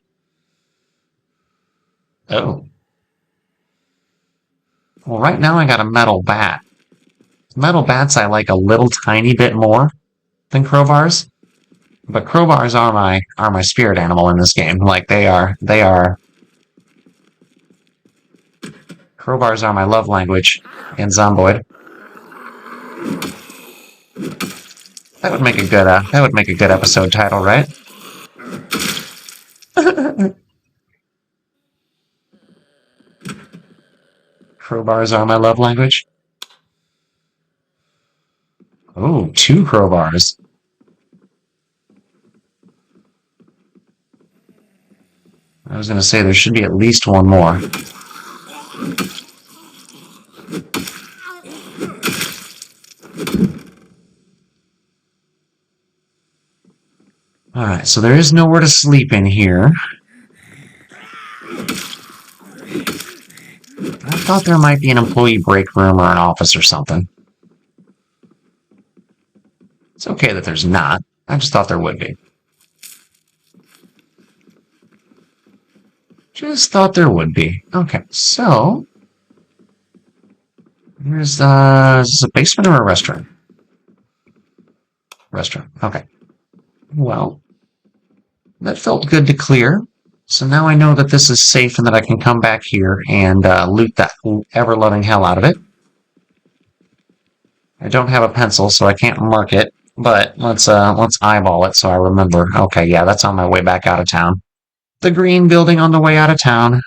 Oh. Well, right now I got a metal bat. Metal bats I like a little tiny bit more than crowbars. But crowbars are my spirit animal in this game. Like they are. Crowbars are my love language in Zomboid. That would make a good episode title, right? Crowbars are my love language. Oh, 2 crowbars. I was going to say there should be at least one more. Alright, so there is nowhere to sleep in here. I thought there might be an employee break room or an office or something. It's okay that there's not. I just thought there would be. Just thought there would be. Okay, so... Here's, is this a basement or a restaurant? Restaurant, okay. Well, that felt good to clear. So now I know that this is safe and that I can come back here and loot that ever-loving hell out of it. I don't have a pencil, so I can't mark it, but let's eyeball it so I remember. Okay, yeah, that's on my way back out of town. The green building on the way out of town.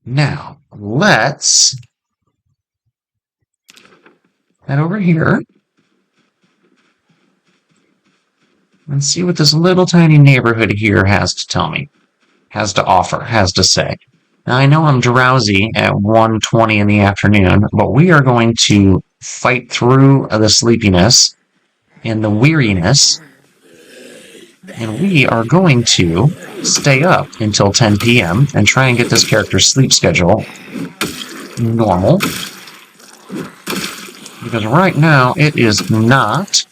Now, let's head over here and see what this little tiny neighborhood here has to tell me, has to offer, has to say. Now, I know I'm drowsy at 1:20 in the afternoon, but we are going to fight through the sleepiness and the weariness, and we are going to stay up until 10 p.m. and try and get this character's sleep schedule normal. Because right now, it is not.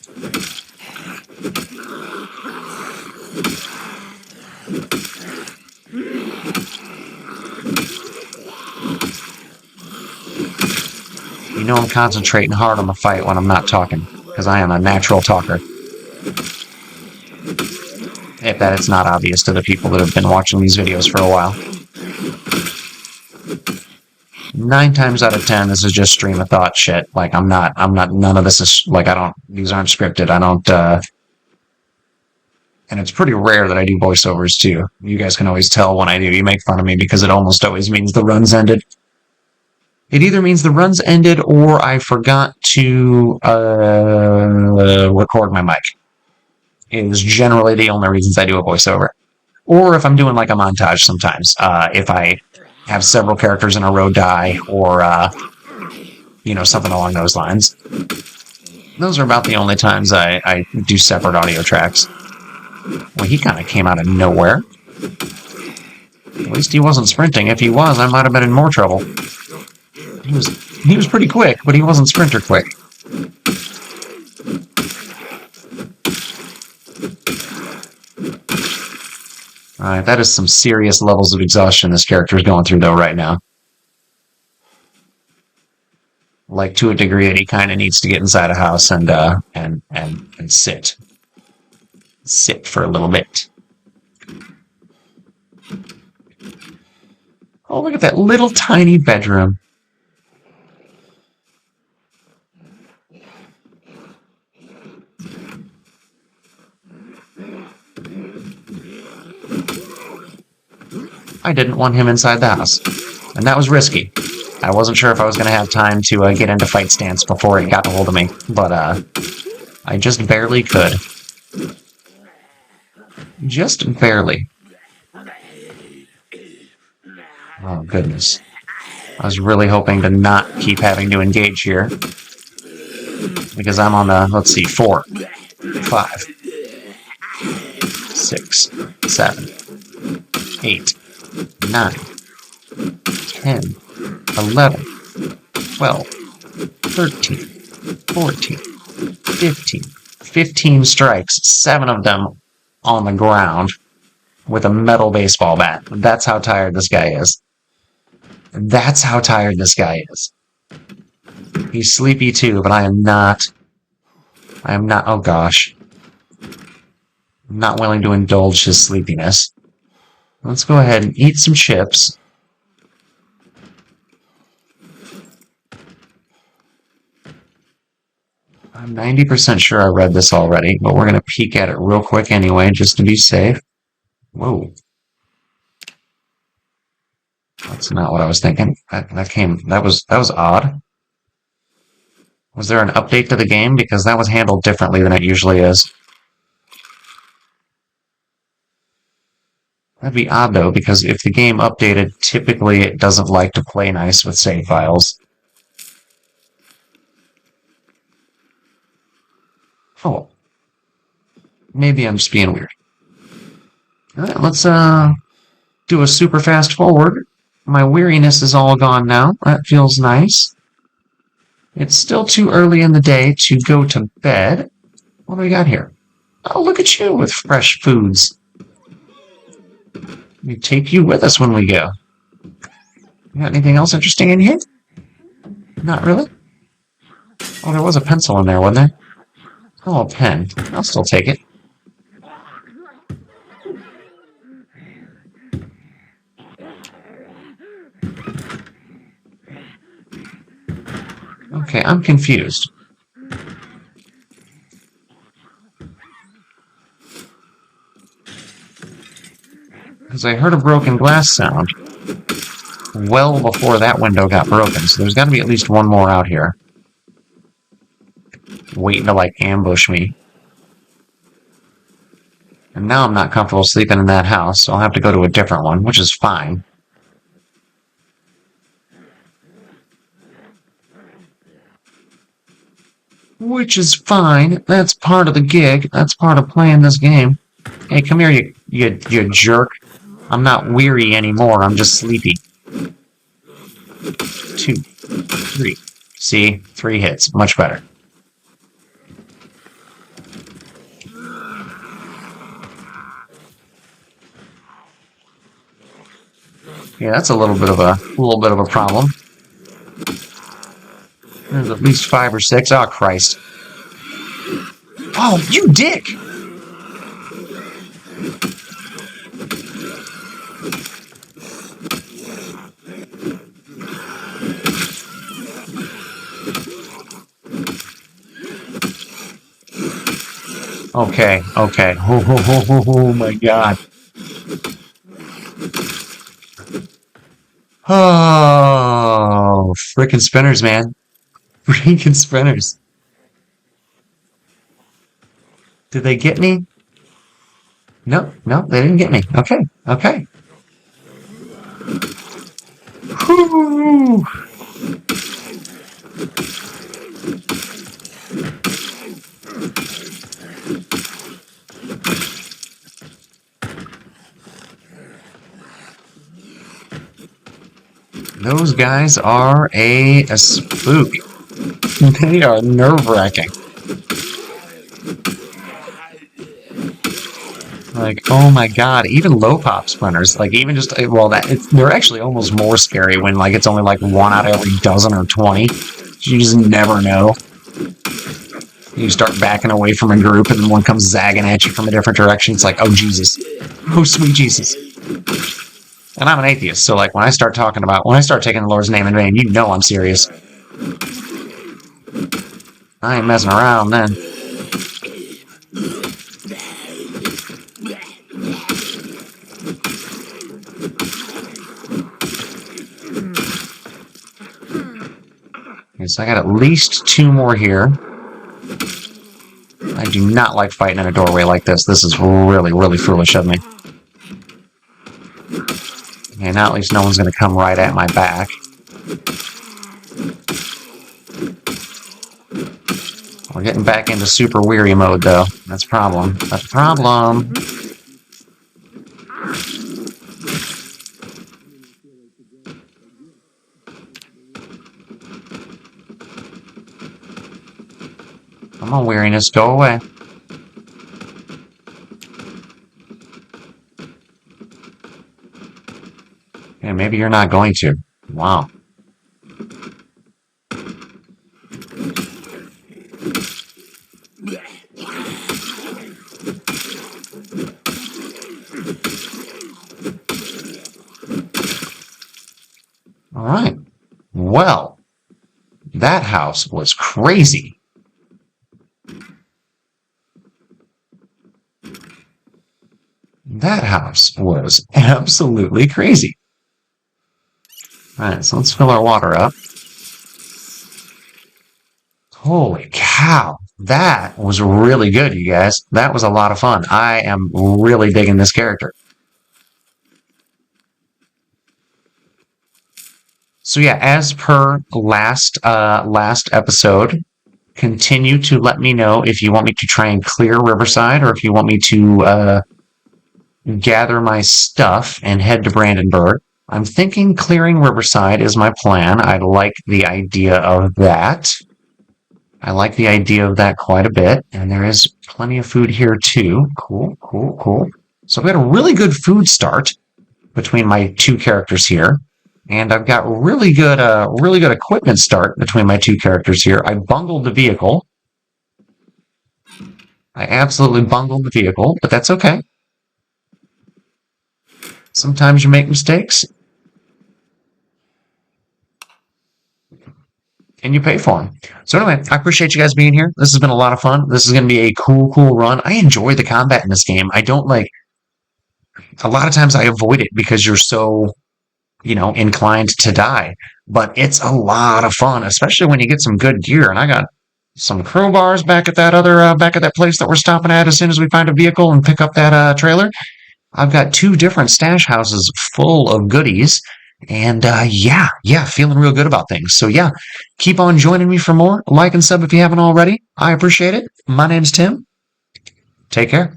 You know I'm concentrating hard on the fight when I'm not talking, because I am a natural talker. If that is not obvious to the people that have been watching these videos for a while. 9 times out of 10, this is just stream of thought shit. Like, none of this is, like, these aren't scripted. And it's pretty rare that I do voiceovers, too. You guys can always tell when I do. You make fun of me because it almost always means the run's ended. It either means the run's ended or I forgot to record my mic. It is generally the only reasons I do a voiceover. Or if I'm doing like a montage sometimes. If I have several characters in a row die, or something along those lines. Those are about the only times I do separate audio tracks. Well, he kind of came out of nowhere. At least he wasn't sprinting. If he was, I might have been in more trouble. He was pretty quick, but he wasn't sprinter quick. Alright, that is some serious levels of exhaustion this character is going through, though, right now. Like, to a degree that he kind of needs to get inside a house and sit. Sit for a little bit. Oh, look at that little tiny bedroom. I didn't want him inside the house, and that was risky. I wasn't sure if I was going to have time to get into fight stance before it got a hold of me, but I just barely could. Just barely. Oh, goodness. I was really hoping to not keep having to engage here, because I'm on the, let's see, 4, 5, 6, 7, 8, 9, 10, 11, 12, 13, 14, 15. 15 strikes, 7 of them on the ground with a metal baseball bat. That's how tired this guy is. That's how tired this guy is. He's sleepy too, but I am not, oh gosh. I'm not willing to indulge his sleepiness. Let's go ahead and eat some chips. I'm 90% sure I read this already, but we're going to peek at it real quick anyway, just to be safe. Whoa. That's not what I was thinking. That was odd. Was there an update to the game? Because that was handled differently than it usually is. That'd be odd, though, because if the game updated, typically it doesn't like to play nice with save files. Oh. Maybe I'm just being weird. Alright, let's do a super fast forward. My weariness is all gone now. That feels nice. It's still too early in the day to go to bed. What do we got here? Oh, look at you with fresh foods. We take you with us when we go. You got anything else interesting in here? Not really? Oh, there was a pencil in there, wasn't there? Oh, a pen. I'll still take it. Okay, I'm confused. Because I heard a broken glass sound well before that window got broken, so there's got to be at least one more out here. Waiting to, like, ambush me. And now I'm not comfortable sleeping in that house, so I'll have to go to a different one, which is fine. Which is fine. That's part of the gig. That's part of playing this game. Hey, come here, you jerk. I'm not weary anymore. I'm just sleepy. 2, 3. See? 3 hits. Much better. Yeah, that's a little bit of a problem. There's at least 5 or 6. Oh, Christ. Oh, you dick! Okay, okay. Oh my god. Oh, frickin' spinners, man. Freaking spinners. Did they get me? No, no, they didn't get me. Okay, okay. Whew. Those guys are a spook. They are nerve-wracking. Like, oh my god, even low pop sprinters, like even just, well, they're actually almost more scary when like it's only like 1 out of every dozen or 20. You just never know. You start backing away from a group and then one comes zagging at you from a different direction. It's like, oh Jesus. Oh sweet Jesus. And I'm an atheist, so like when I start taking the Lord's name in vain, you know I'm serious. I ain't messing around then. Okay, so I got at least 2 more here. I do not like fighting in a doorway like this. This is really, really foolish of me. Okay, now at least no one's going to come right at my back. We're getting back into super weary mode, though. That's a problem. That's a problem. Come on, weariness, go away. Okay, maybe you're not going to. Wow. All right. Well, that house was crazy. That house was absolutely crazy. All right, so let's fill our water up. Holy cow. That was really good, you guys. That was a lot of fun. I am really digging this character. So yeah, as per last episode, continue to let me know if you want me to try and clear Riverside or if you want me to gather my stuff and head to Brandenburg. I'm thinking clearing Riverside is my plan. I like the idea of that. I like the idea of that quite a bit. And there is plenty of food here too. Cool, cool, cool. So we had a really good food start between my 2 characters here. And I've got really good equipment start between my 2 characters here. I bungled the vehicle. I absolutely bungled the vehicle, but that's okay. Sometimes you make mistakes. And you pay for them. So anyway, I appreciate you guys being here. This has been a lot of fun. This is going to be a cool run. I enjoy the combat in this game. I don't like... A lot of times I avoid it because you're so... inclined to die. But it's a lot of fun, especially when you get some good gear. And I got some crowbars back at that place that we're stopping at as soon as we find a vehicle and pick up that trailer. I've got 2 different stash houses full of goodies. And yeah, feeling real good about things. So yeah, keep on joining me for more. Like and sub if you haven't already. I appreciate it. My name's Tim. Take care.